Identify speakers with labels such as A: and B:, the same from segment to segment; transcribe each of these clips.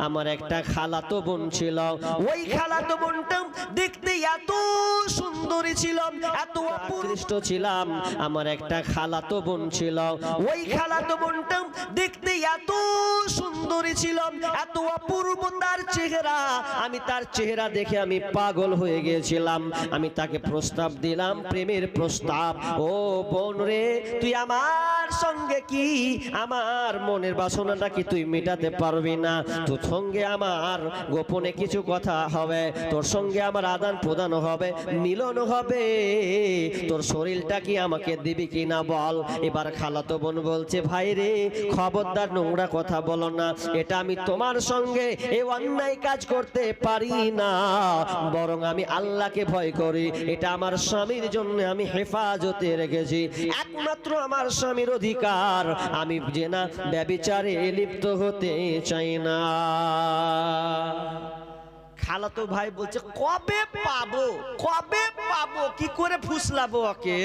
A: আমার একটা খালাতো বোন ছিল। ওই খালাতো বোনটা দেখতে এত সুন্দরী ছিল, এত আকৃষ্ট ছিলাম। আমার একটা খালাতো বোন ছিল। ওই খালাতো বোনটা দেখতে এত সুন্দরী ছিল, এত অপূর্ব তার চেহারা। আমি তার চেহারা দেখে আমি পাগল হয়ে গিয়েছিলাম। আমি তাকে প্রস্তাব দিলাম, প্রেমের প্রস্তাব। ও বোন রে, তুই আমার সঙ্গে কি আমার মনের বাসনাটা কি তুই মেটাতে পারবি না? তোর সঙ্গে আমার গোপনে কিছু কথা হবে, তোর সঙ্গে আমার আদান প্রদান হবে, মিলন হবে। তোর শরীরটা কি আমাকে দিবি কি না বল। এবার খালাতো বোন বলছে, ভাই রে খবরদার নোংরা কথা বলো না, এটা আমি তোমার সঙ্গে এই অন্যায় কাজ করতে পারি না, বরং আমি আল্লাহকে ভয় করি। এটা আমার স্বামীর জন্য আমি হেফাজতে রেখেছি, একমাত্র আমার স্বামীর অধিকার। আমি যে না ব্যভিচারে লিপ্ত হতে চাই না। খালাতো ভাই বলছে, কবে পাবো, কবে পাবো, কি করে ফুসলাবো ওকে?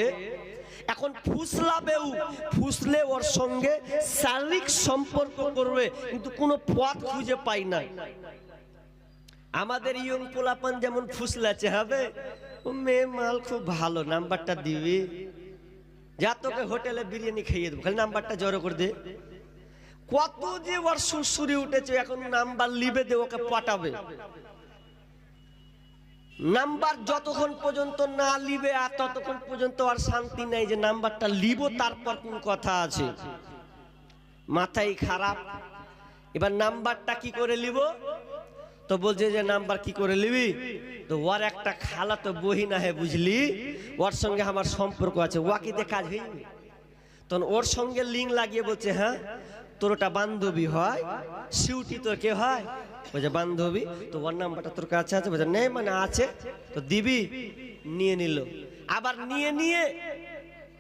A: এখন ফুসলাবেও, ফুসলে ওর সঙ্গে শারীরিক সম্পর্ক করবে, কিন্তু কোনো পথ খুঁজে পাই না। আমাদের ইয়ং পোলাপান যেমন ফুসলাচ্ছে, হবে ও মেয়ে মাল খুব ভালো, নাম্বারটা দিবি, যা তোকে হোটেলে বিরিয়ানি খাইয়ে দেবো, খালি নাম্বারটা জড়ো করে দে। কত যে ওর সুরসুরি উঠেছে, এখন নাম্বার লিবে দে, ওকে পটাবে। নাম্বার যতক্ষণ পর্যন্ত না লিবে আর ততক্ষণ পর্যন্ত আর শান্তি নাই, যে নাম্বারটা লিব তারপর কোন কথা আছে। মাথায় খারাপ। এবার নাম্বারটা কি করে লিব? তো বলছে যে নাম্বার কি করে লিবি? তো ওর একটা খালাতো বহিন আহে, বুঝলি, ওর সঙ্গে আমার সম্পর্ক আছে, ওয়াকিতে কাজ হয়নি। তখন ওর সঙ্গে লিঙ্ক লাগিয়ে বলছে, হ্যাঁ তোর ওটা বান্ধবী হয়, সিউটি তোর কে হয়? বলছে বান্ধবী। তো ওর নাম্বারটা তোর কাছে আছে? বলছে নেই, মানে আছে। তো দিবি? নিয়ে নিল। আবার নিয়ে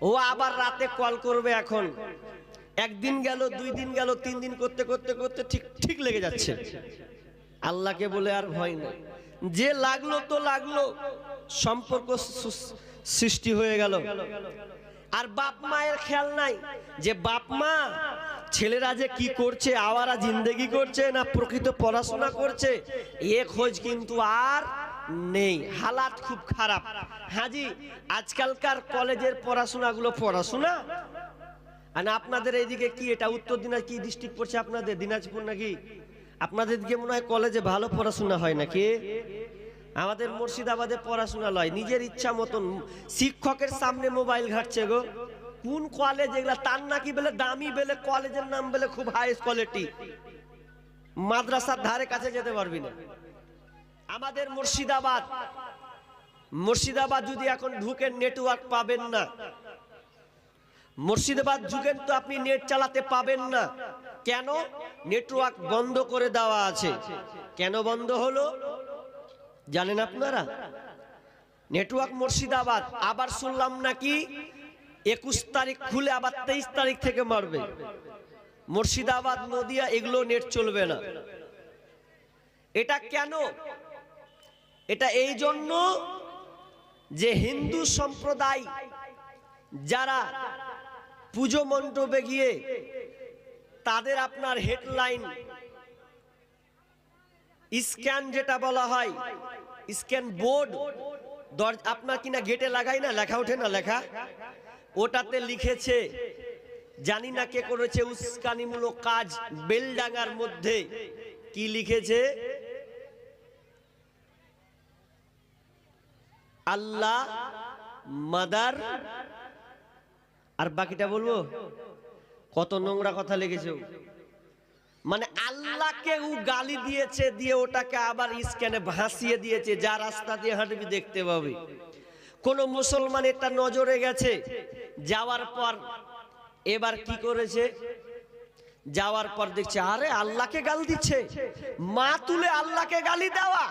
A: ও আবার রাতে কল করবে। এখন একদিন গেল, 2 দিন গেল, 3 দিন করতে করতে করতে ঠিক লেগে যাচ্ছে। আল্লাহকে বলে আর ভয় নেই, যে লাগলো তো লাগলো, সম্পর্ক সৃষ্টি হয়ে গেল। আর বাপ মায়ের খেয়াল নাই, যে বাপ মা ছেলেরা যে কি করছে, আওয়ারা জিন্দেগি করছে না প্রকৃত পড়াশোনা করছে, এ খোঁজ কিন্তু আর নেই। হালাত খুব খারাপ। হাজি, আজকালকার কলেজের পড়াশোনাগুলো পড়াশোনা। আর আপনাদের এইদিকে কি, এটা উত্তর দিনাজপুর কি ডিস্ট্রিক্ট পড়ছে আপনাদের? দিনাজপুর নাকি? আপনাদের দিকে মনে হয় কলেজে ভালো পড়াশোনা হয় নাকি? আমাদের মুর্শিদাবাদে পড়াশোনা লয়, নিজের ইচ্ছা মতন শিক্ষকের সামনে মোবাইল ঘাটছে গো। কোন কলেজ এগুলা? তার নাকি বলে দামি, বলে কলেজের নাম বলে খুব হাই কোয়ালিটি, মাদ্রাসার ধারে কাছে যেতে পারবি না। আমাদের মুর্শিদাবাদ যদি এখন ঢুকেন নেটওয়ার্ক পাবেন না। মুর্শিদাবাদ ঢুকেন তো আপনি নেট চালাতে পাবেন না। কেন? নেটওয়ার্ক বন্ধ করে দেওয়া আছে। কেন বন্ধ হলো জানেন আপনারা? নেটওয়ার্ক মুর্শিদাবাদ, আবার শুনলাম নাকি 21 তারিখ খুলে আবার 23 তারিখ থেকে মারবে। মুর্শিদাবাদ, নদিয়া এগুলো নেট চলবে না। এটা কেন? এটা এই জন্য যে হিন্দু সম্প্রদায় যারা পুজো মণ্ডপে গিয়ে তাদের আপনার হেডলাইন স্ক্যান, যেটা বলা হয় স্ক্যান বোর্ড, আপনার কিনা গেটে লাগাই না, লেখা ওঠে না, লেখা, ওটাতে লিখেছে, জানি না কে করেছে উস্কানিমূলক কাজ, বেলডাঙ্গার মধ্যে কি লিখেছে? আল্লাহ মাদার, আর বাকিটা বলবো? কত নোংরা কথা লিখেছে। মানে আল্লাহকে ও গালি দিয়েছে, দিয়ে ওটাকে আবার স্ক্যানে ভাসিয়ে দিয়েছে, যা রাস্তা দিয়ে হাঁটবি দেখতে পাবি। কোন মুসলমান এটা নজরে গেছে, যাওয়ার পর এবার কি করেছে? যাওয়ার পর দেখছে আরে আল্লাহকে গালি দিচ্ছে, মা তুলে আল্লাহকে গালি দেওয়া।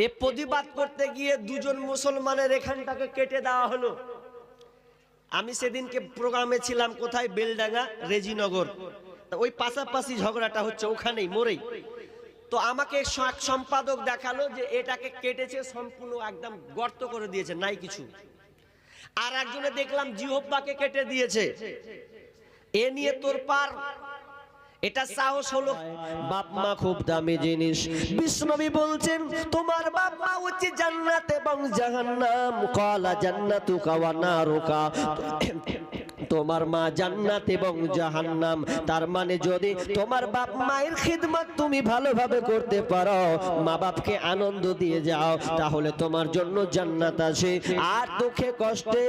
A: এ প্রতিবাদ করতে গিয়ে 2 জন মুসলমানের এখানটাকে কেটে দেওয়া হলো। আমি সেদিনকে প্রোগ্রামে ছিলাম, কোথায়? বেলডাঙ্গা, রেজিনগর, ওই পাশাপাশি ঝগড়াটা হচ্ছে, ওখানেই মোড়েই। তো আমাকে সম্পাদক দেখালো যে এটাকে কেটেছে সম্পূর্ণ, একদম গর্ত করে দিয়েছে, নাই কিছু। আর একজনে দেখলাম জিহ্বাকে কেটে দিয়েছে। এ নিয়ে তোরপার, এটা সাহস হলো। বাপ মা খুব দামি জিনিস। বিষ্ণবী বলছেন তোমার বাপ মা হচ্ছে জান্নাত এবং জাহান্নাম। ক্বালা জান্নাতুকা ওয়া নারুকা, তোমার মা জান্নাত এবং জাহান্নাম। তার মানে যদি তোমার বাপ মায়ের খিদমত তুমি ভালোভাবে করতে পারো, মা বাপকে আনন্দ দিয়ে যাও, তাহলে তোমার জন্য জান্নাত আছে। আর দুঃখে কষ্টে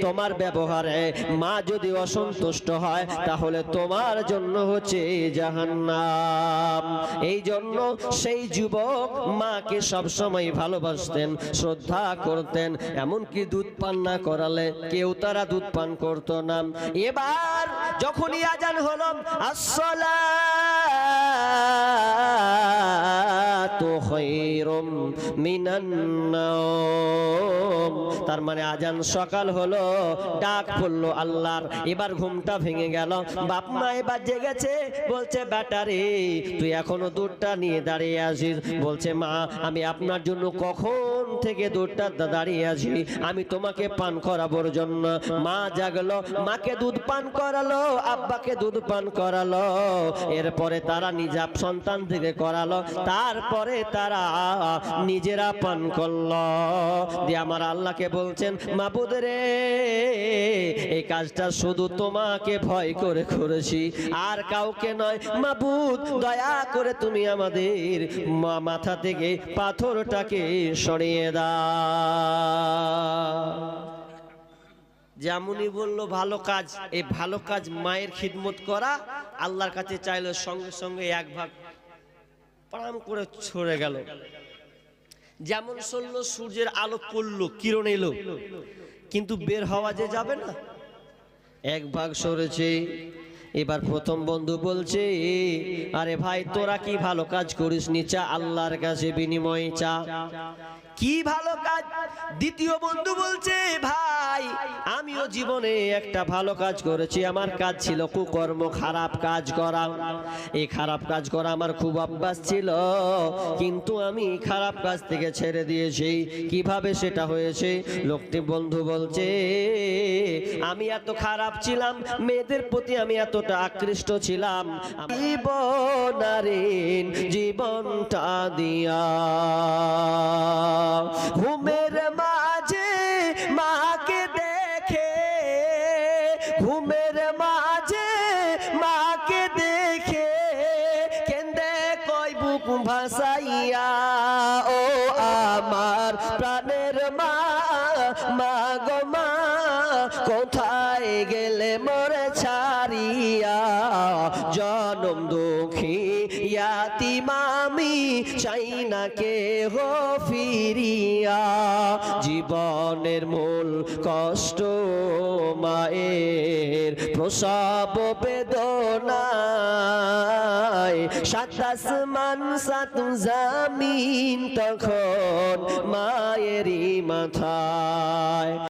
A: তোমার ব্যবহারে মা যদি অসন্তুষ্ট হয়, তাহলে তোমার জন্য হচ্ছে জাহান্নাম। এই জন্য সেই যুবক মাকে সবসময় ভালোবাসতেন, শ্রদ্ধা করতেন, এমনকি দুধ পান না করালে কেউ তারা দুধ পান করতো না। এবার যখনই আজান হলো আসসালাতু খায়রুম মিনান নাওম, তার মানে আজান সকাল হলো, ডাক পড়লো আল্লাহর। এবার ঘুমটা ভেঙে গেল। বাপ মা এবার জেগেছে, বলছে বেটা রে তুই এখনো দুধটা নিয়ে দাঁড়িয়ে আছিস? বলছে মা আমি আপনার জন্য কখন থেকে দুধটা দাঁড়িয়ে আছি, আমি তোমাকে পান করাবোর জন্য। মা জাগলো, মাকে দুধ পান করালো, আব্বাকে দুধ পান করালো, এরপরে তারা নিজা সন্তান থেকে করালো, তারপরে তারা নিজেরা পান করলো। দিয়ে আমার আল্লাহকে বলছেন মাবুদ রে এই কাজটা শুধু তোমাকে ভয় করে করেছি, আর কাউকে নয়। মাবুদ দয়া করে তুমি আমাদের মাথা থেকে পাথরটাকে সরিয়ে দাও। যেমনই বললো ভালো কাজ, এই ভালো কাজ মায়ের খিদমত করা, আল্লাহর কাছে চাইলো, সঙ্গে সঙ্গে এক ভাগ পাম করে ছড়ে গেল। যেমন চললো, সূর্যের আলো পড়লো, কিরণ এলো, কিন্তু বের হওয়া যে যাবে না, এক ভাগ সরেছে। এবার প্রথম বন্ধু বলছে আরে ভাই তোরা কি ভালো কাজ করিস নি, চা আল্লাহর কাছে বিনিময় চা। কি ভালো কাজ? দ্বিতীয় বন্ধু বলছে ভাই আমিও জীবনে একটা ভালো কাজ করেছি, আমার কাজ ছিল কুকর্ম, খারাপ কাজ করা। এই খারাপ কাজ করা আমার খুব অভ্যাস ছিল, কিন্তু আমি খারাপ কাজ থেকে ছেড়ে দিয়েছি। কিভাবে সেটা হয়েছে? লোকটি বন্ধু বলছে আমি এত খারাপ ছিলাম, মেয়েদের প্রতি আমি এতটা আকৃষ্ট ছিলাম, জীবনারিন জীবনটা দিয়া ঘুমের মাঝে মাকে দেখে, ঘুমের মাঝে মাকে দেখে কেন্দে কই বুক ভাসাইয়া, ও আমার প্রাণের মা, মা গো মা কোথায় গেলে মোরে ছাড়িয়া, জনম দুঃখী ইয়াতিম আমি চাই না কেহ ফিরিয়া। জীবনের মূল কষ্ট মায়ের প্রসব বেদনায়, সাত আসমান সাত জমিন তখন মায়েরই মাথায়।